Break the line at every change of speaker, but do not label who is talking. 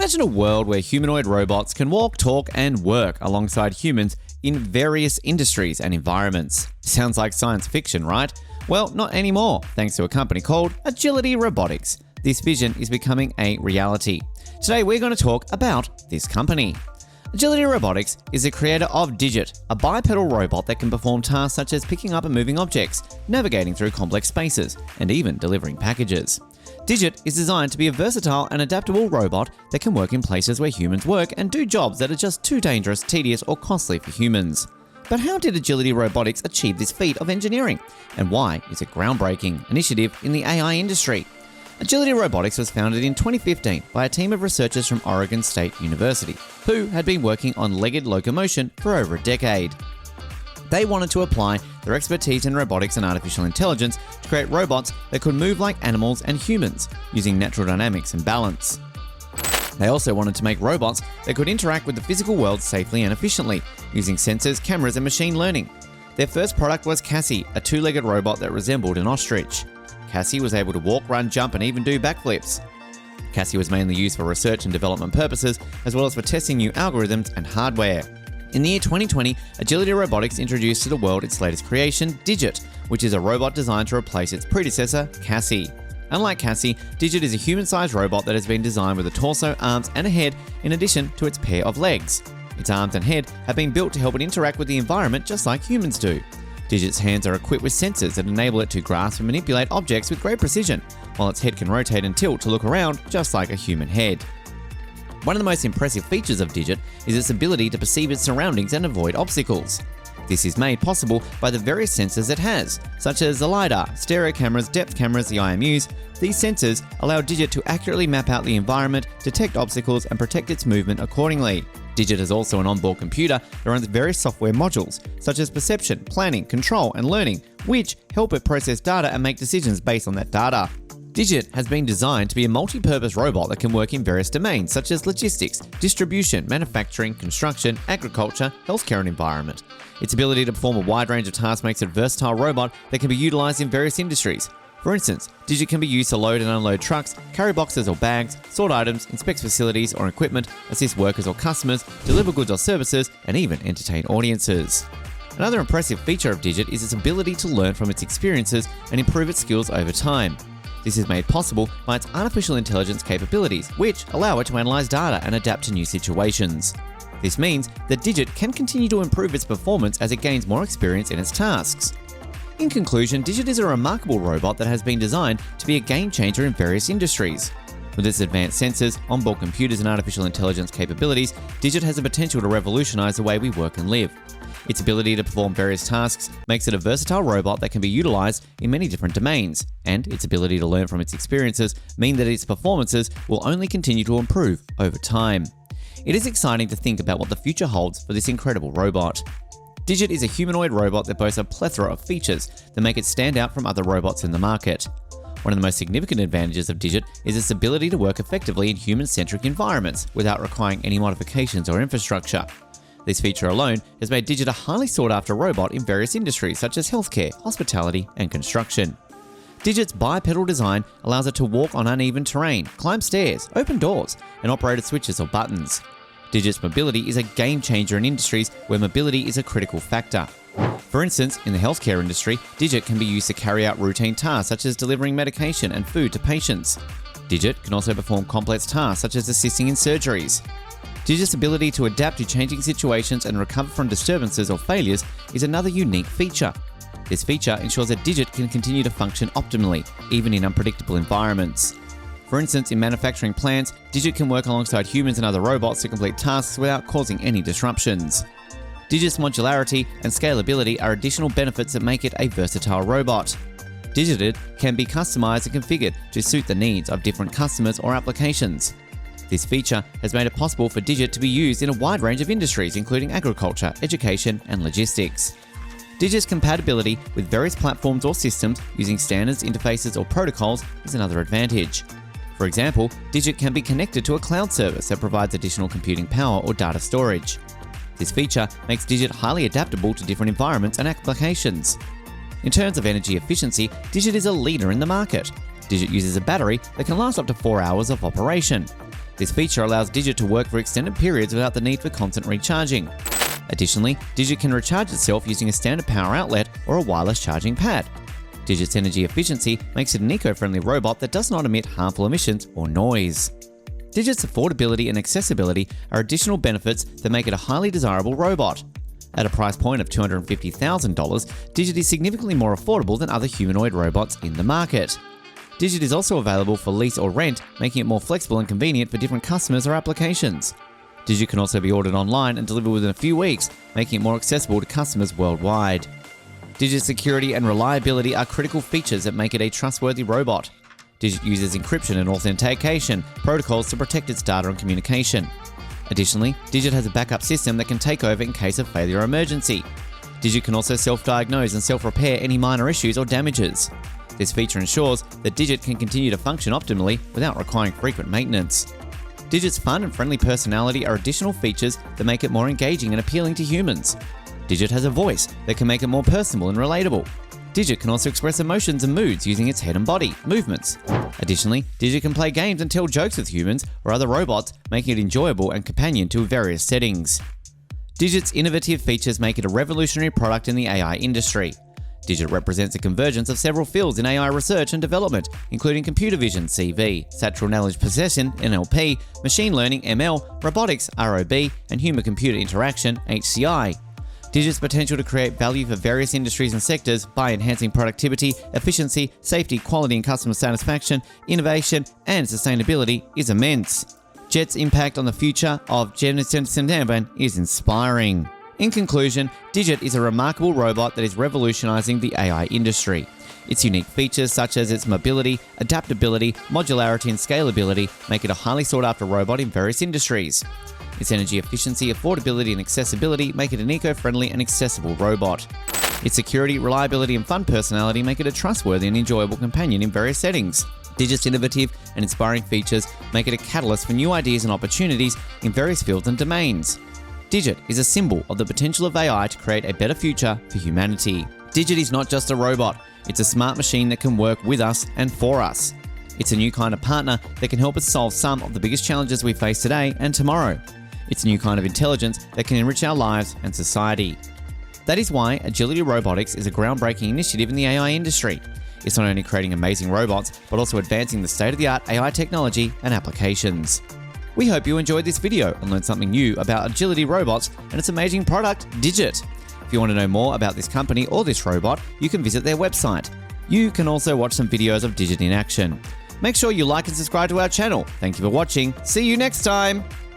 Imagine a world where humanoid robots can walk, talk, and work alongside humans in various industries and environments. Sounds like science fiction, right? Well, not anymore, thanks to a company called Agility Robotics. This vision is becoming a reality. Today we're going to talk about this company. Agility Robotics is the creator of Digit, a bipedal robot that can perform tasks such as picking up and moving objects, navigating through complex spaces, and even delivering packages. Digit is designed to be a versatile and adaptable robot that can work in places where humans work and do jobs that are just too dangerous, tedious, or costly for humans. But how did Agility Robotics achieve this feat of engineering? And why is it a groundbreaking initiative in the AI industry? Agility Robotics was founded in 2015 by a team of researchers from Oregon State University, who had been working on legged locomotion for over a decade. They wanted to apply their expertise in robotics and artificial intelligence to create robots that could move like animals and humans, using natural dynamics and balance. They also wanted to make robots that could interact with the physical world safely and efficiently, using sensors, cameras, and machine learning. Their first product was Cassie, a two-legged robot that resembled an ostrich. Cassie was able to walk, run, jump, and even do backflips. Cassie was mainly used for research and development purposes, as well as for testing new algorithms and hardware. In the year 2020, Agility Robotics introduced to the world its latest creation, Digit, which is a robot designed to replace its predecessor, Cassie. Unlike Cassie, Digit is a human-sized robot that has been designed with a torso, arms, and a head in addition to its pair of legs. Its arms and head have been built to help it interact with the environment just like humans do. Digit's hands are equipped with sensors that enable it to grasp and manipulate objects with great precision, while its head can rotate and tilt to look around just like a human head. One of the most impressive features of Digit is its ability to perceive its surroundings and avoid obstacles. This is made possible by the various sensors it has, such as the LiDAR, stereo cameras, depth cameras, the IMUs. These sensors allow Digit to accurately map out the environment, detect obstacles, and protect its movement accordingly. Digit has also an onboard computer that runs various software modules, such as perception, planning, control, and learning, which help it process data and make decisions based on that data. Digit has been designed to be a multi-purpose robot that can work in various domains such as logistics, distribution, manufacturing, construction, agriculture, healthcare, and environment. Its ability to perform a wide range of tasks makes it a versatile robot that can be utilized in various industries. For instance, Digit can be used to load and unload trucks, carry boxes or bags, sort items, inspect facilities or equipment, assist workers or customers, deliver goods or services, and even entertain audiences. Another impressive feature of Digit is its ability to learn from its experiences and improve its skills over time. This is made possible by its artificial intelligence capabilities, which allow it to analyze data and adapt to new situations. This means that Digit can continue to improve its performance as it gains more experience in its tasks. In conclusion, Digit is a remarkable robot that has been designed to be a game changer in various industries. With its advanced sensors, onboard computers, and artificial intelligence capabilities, Digit has the potential to revolutionize the way we work and live. Its ability to perform various tasks makes it a versatile robot that can be utilized in many different domains, and its ability to learn from its experiences mean that its performances will only continue to improve over time. It is exciting to think about what the future holds for this incredible robot. Digit is a humanoid robot that boasts a plethora of features that make it stand out from other robots in the market. One of the most significant advantages of Digit is its ability to work effectively in human-centric environments without requiring any modifications or infrastructure. This feature alone has made Digit a highly sought-after robot in various industries such as healthcare, hospitality, and construction. Digit's bipedal design allows it to walk on uneven terrain, climb stairs, open doors, and operate at switches or buttons. Digit's mobility is a game changer in industries where mobility is a critical factor. For instance, in the healthcare industry, Digit can be used to carry out routine tasks such as delivering medication and food to patients. Digit can also perform complex tasks such as assisting in surgeries. Digit's ability to adapt to changing situations and recover from disturbances or failures is another unique feature. This feature ensures that Digit can continue to function optimally, even in unpredictable environments. For instance, in manufacturing plants, Digit can work alongside humans and other robots to complete tasks without causing any disruptions. Digit's modularity and scalability are additional benefits that make it a versatile robot. Digit can be customized and configured to suit the needs of different customers or applications. This feature has made it possible for Digit to be used in a wide range of industries, including agriculture, education, and logistics. Digit's compatibility with various platforms or systems using standards, interfaces, or protocols is another advantage. For example, Digit can be connected to a cloud service that provides additional computing power or data storage. This feature makes Digit highly adaptable to different environments and applications. In terms of energy efficiency, Digit is a leader in the market. Digit uses a battery that can last up to 4 hours of operation. This feature allows Digit to work for extended periods without the need for constant recharging. Additionally, Digit can recharge itself using a standard power outlet or a wireless charging pad. Digit's energy efficiency makes it an eco-friendly robot that does not emit harmful emissions or noise. Digit's affordability and accessibility are additional benefits that make it a highly desirable robot. At a price point of $250,000, Digit is significantly more affordable than other humanoid robots in the market. Digit is also available for lease or rent, making it more flexible and convenient for different customers or applications. Digit can also be ordered online and delivered within a few weeks, making it more accessible to customers worldwide. Digit's security and reliability are critical features that make it a trustworthy robot. Digit uses encryption and authentication protocols to protect its data and communication. Additionally, Digit has a backup system that can take over in case of failure or emergency. Digit can also self-diagnose and self-repair any minor issues or damages. This feature ensures that Digit can continue to function optimally without requiring frequent maintenance. Digit's fun and friendly personality are additional features that make it more engaging and appealing to humans. Digit has a voice that can make it more personable and relatable. Digit can also express emotions and moods using its head and body movements. Additionally, Digit can play games and tell jokes with humans or other robots, making it enjoyable and companion to various settings. Digit's innovative features make it a revolutionary product in the AI industry. Digit represents a convergence of several fields in AI research and development, including computer vision (CV), natural knowledge processing (NLP), machine learning (ML), robotics (ROB), and human-computer interaction (HCI). Digit's potential to create value for various industries and sectors by enhancing productivity, efficiency, safety, quality and customer satisfaction, innovation, and sustainability is immense. Jet's impact on the future of Generative is inspiring. In conclusion, Digit is a remarkable robot that is revolutionizing the AI industry. Its unique features such as its mobility, adaptability, modularity and scalability make it a highly sought-after robot in various industries. Its energy efficiency, affordability and accessibility make it an eco-friendly and accessible robot. Its security, reliability and fun personality make it a trustworthy and enjoyable companion in various settings. Digit's innovative and inspiring features make it a catalyst for new ideas and opportunities in various fields and domains. Digit is a symbol of the potential of AI to create a better future for humanity. Digit is not just a robot, it's a smart machine that can work with us and for us. It's a new kind of partner that can help us solve some of the biggest challenges we face today and tomorrow. It's a new kind of intelligence that can enrich our lives and society. That is why Agility Robotics is a groundbreaking initiative in the AI industry. It's not only creating amazing robots, but also advancing the state-of-the-art AI technology and applications. We hope you enjoyed this video and learned something new about Agility Robots and its amazing product, Digit. If you want to know more about this company or this robot, you can visit their website. You can also watch some videos of Digit in action. Make sure you like and subscribe to our channel. Thank you for watching. See you next time.